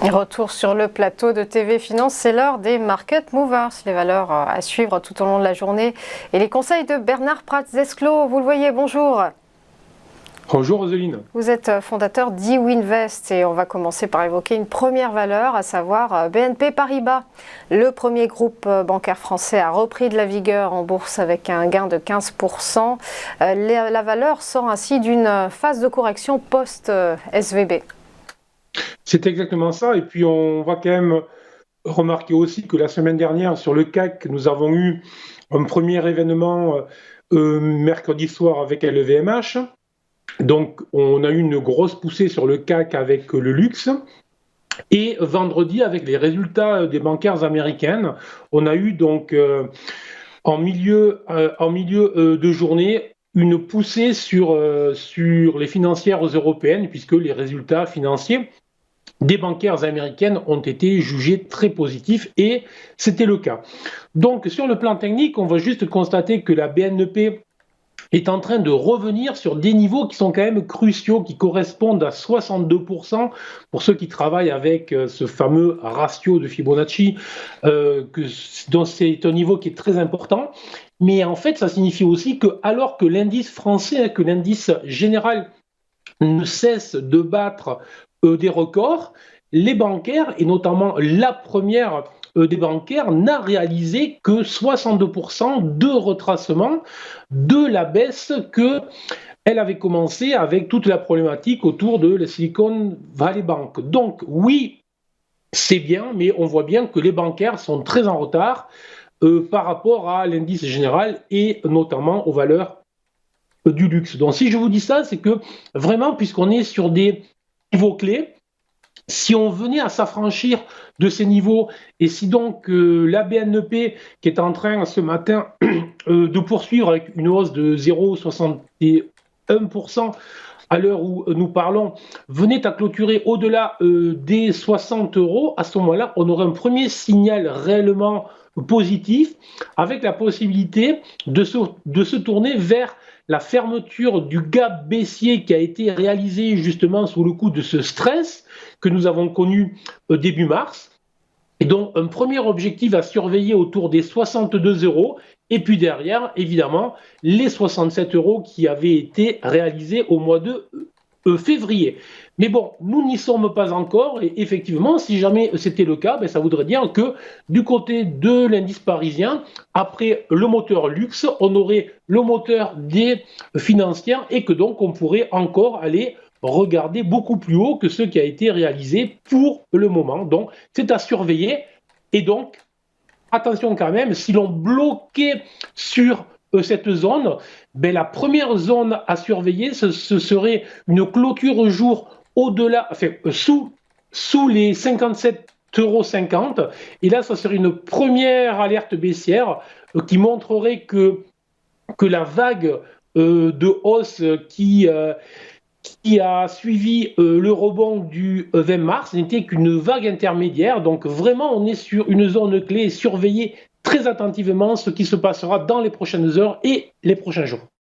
Et retour sur le plateau de TV Finance, c'est l'heure des Market Movers, les valeurs à suivre tout au long de la journée. Et les conseils de Bernard Prats-Desclot, vous le voyez, bonjour. Bonjour Roseline. Vous êtes fondateur d'Iwinvest et on va commencer par évoquer une première valeur, à savoir BNP Paribas. Le premier groupe bancaire français a repris de la vigueur en bourse avec un gain de 15%. La valeur sort ainsi d'une phase de correction post-SVB. C'est exactement ça. Et puis on va quand même remarquer aussi que la semaine dernière, sur le CAC, nous avons eu un premier événement mercredi soir avec LVMH. Donc on a eu une grosse poussée sur le CAC avec le luxe. Et vendredi, avec les résultats des bancaires américaines, on a eu donc en milieu de journée une poussée sur les financières européennes, puisque les résultats financiers des bancaires américaines ont été jugés très positifs, et c'était le cas. Donc sur le plan technique, on va juste constater que la BNP est en train de revenir sur des niveaux qui sont quand même cruciaux, qui correspondent à 62% pour ceux qui travaillent avec ce fameux ratio de Fibonacci, dont c'est un niveau qui est très important. Mais en fait, ça signifie aussi que alors que l'indice français, que l'indice général ne cesse de battre des records, les bancaires, et notamment la première des bancaires, n'a réalisé que 62% de retracement de la baisse qu'elle avait commencé avec toute la problématique autour de la Silicon Valley Bank. Donc oui, c'est bien, mais on voit bien que les bancaires sont très en retard par rapport à l'indice général et notamment aux valeurs du luxe. Donc si je vous dis ça, c'est que vraiment, puisqu'on est sur des niveaux clés, si on venait à s'affranchir de ces niveaux, et si donc la BNP, qui est en train ce matin de poursuivre avec une hausse de 0,61% à l'heure où nous parlons, venait à clôturer au-delà des 60 euros, à ce moment-là, on aurait un premier signal réellement positif, avec la possibilité de se tourner vers la fermeture du gap baissier qui a été réalisé justement sous le coup de ce stress que nous avons connu début mars. Et donc un premier objectif à surveiller autour des 62 euros, et puis derrière, évidemment, les 67 euros qui avaient été réalisés au mois de février. Mais bon, nous n'y sommes pas encore, et effectivement, si jamais c'était le cas, ça voudrait dire que du côté de l'indice parisien, après le moteur luxe, on aurait le moteur des financières, et que donc on pourrait encore aller regarder beaucoup plus haut que ce qui a été réalisé pour le moment. Donc c'est à surveiller, et donc attention quand même, si l'on bloquait sur cette zone, la première zone à surveiller, ce serait une clôture jour au-delà, sous les 57,50 €. Et là, ça serait une première alerte baissière qui montrerait que la vague de hausse qui a suivi le rebond du 20 mars n'était qu'une vague intermédiaire. Donc vraiment, on est sur une zone clé, et surveiller très attentivement ce qui se passera dans les prochaines heures et les prochains jours.